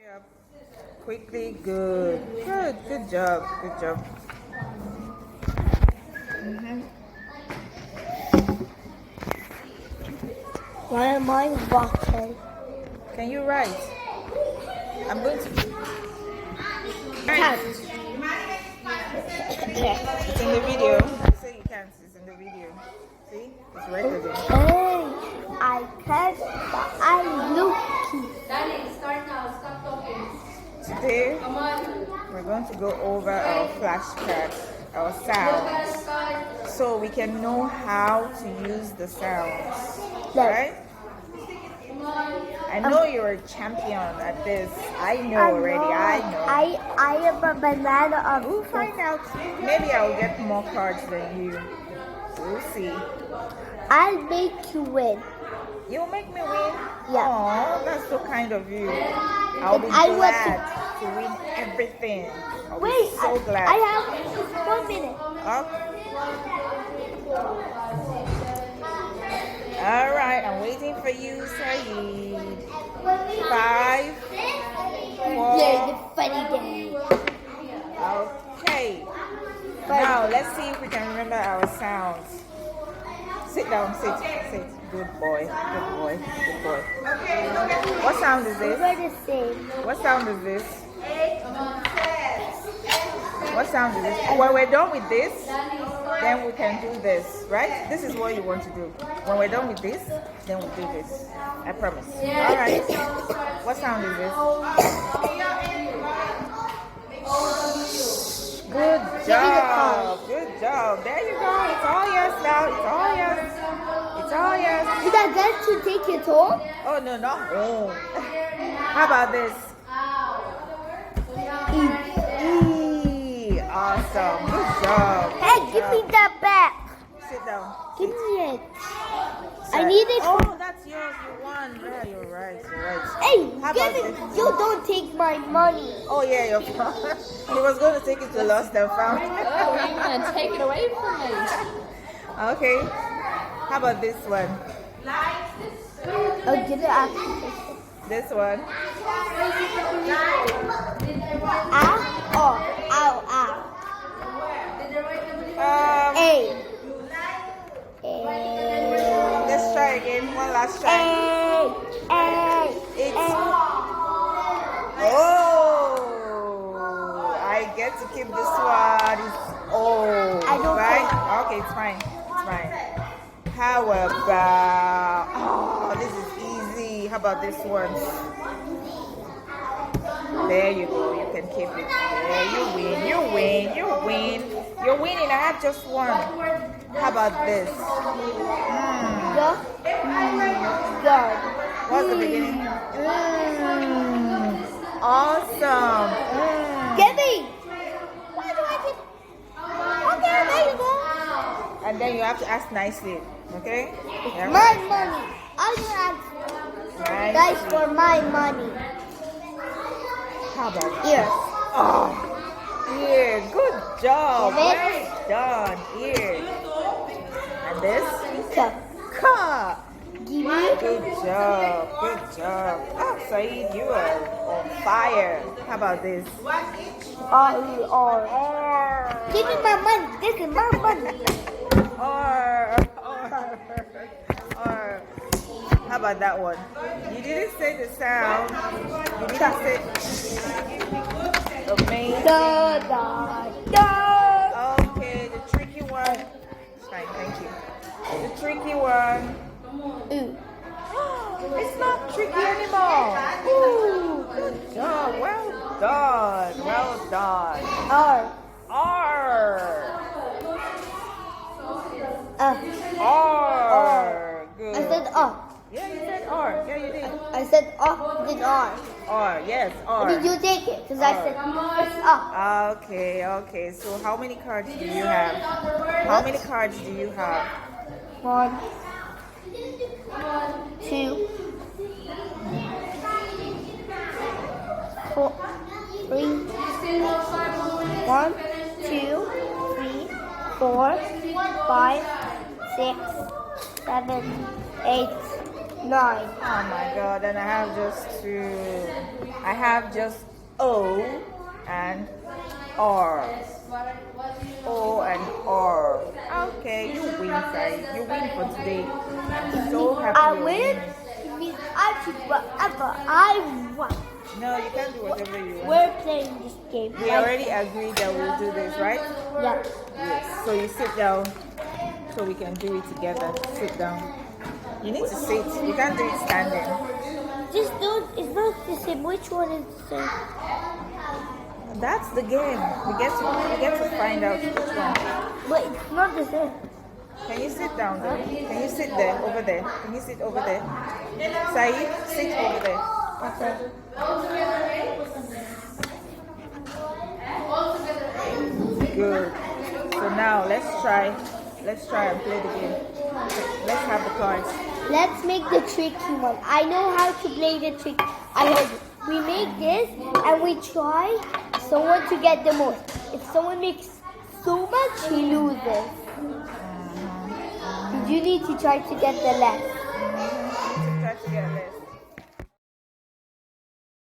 Hurry up. Quickly, good. Good job. Good job. Why am I walking? Can you write? I'm going to. Can't. It's in the video. Say you can't. It's in the video. See? It's recording. Hey, I can't, but I'm looking. Danny, start now. Stop talking. Today, Come on. we're going to go over our flashcards, our sounds, Start. so we can know how to use the sounds. Yes. Right? I know you're a champion at this. I know already. I know. I am a banana of. We'll find out. Maybe I'll get more cards than you. We'll see. I'll make you win. You'll make me win? Yeah. Aw, that's so kind of you. I'll be I want glad to win everything. I'll Wait, be so glad. I have 1 minute. All right, I'm waiting for you, Saeed. 5, 4. Yeah, the funny day. Okay. Now let's see if we can remember our sounds. Sit down, sit. Good boy, good boy, good boy. What sound is this? We're the same. What sound is this? What sound is this? When we're done with this, then we can do this, right? This is what you want to do. When we're done with this, then we'll do this. I promise. All right. What sound is this? Good job. Good job. There you go. It's all yours now. It's all yours. It's all yours. Did I get to take it home? Oh, no, not home. How about this? Awesome. Good job. Hey, give me that back. Sit down. Give me it. Sorry. I need it. Oh, that's yours. You won. Yeah, you're right. You're right. Hey, How give about it. this? You don't take my money. Oh, yeah, you're fine. He was going to take it to Lost and Found. Oh, you're going to take it away from me. Okay. How about this one? I'll give it after. This one. Ow. A. Let's try again. One last try. It's. Oh, I get to keep this one. It's I don't right? Okay, it's fine. It's fine. How about? Oh, this is easy. How about this one? There you go. You can keep it. There you win. You win. You win. You're winning. I have just one. How about this? God. What's the beginning? Awesome. Give me. Why do I get? Okay, there you go. And then you have to ask nicely. Okay? Yeah. My money. I'm gonna ask guys for my money. How about Here. Oh, here. Good job. Well done. Here. And this? Ka. Give me. Good job. Good job. Oh, Saeed, you are on fire. How about this? Give me my money. This is my money. Or. How about that one? You didn't say the sound. You didn't say amazing. Okay, the tricky one. Fine, thank you. The tricky one. Ooh. It's not tricky anymore. Ooh, good job. Well done. Well done. R. R. Good. I said R. Yeah, you said R. Yeah, you did. I said R. Did R. R. Yes, R. Did you take it? Because I said it's R. Okay. So how many cards do you have? How many cards do you have? 1, 2, 4, 3. 1, 2, 3, 4, 5, 6, 7, 8, 9. Oh my god, and I have just two. I have just O and R. O and R. Okay, you win, Sai. You win for today. I'm so happy. I you're win. winning. It means I do whatever I want. No, you can't do whatever you want. We're playing this game. We already agreed that we'll do this, right? Yeah. Yes. So you sit down so we can do it together. Sit down. You need to sit. You can't do it standing. Just do. It's not the same. Which one is the same? That's the game. We get to find out which one. But it's not the same. Can you sit down there? Can you sit there? Over there? Can you sit over there? Saeed, sit over there. Okay. Good. So now let's try and play the game. Let's have the cards. Let's make the tricky one. I know how to play the trick. I heard it. We make this and we try someone to get the most. If someone makes so much, he loses. You need to try to get the less. Try to get less.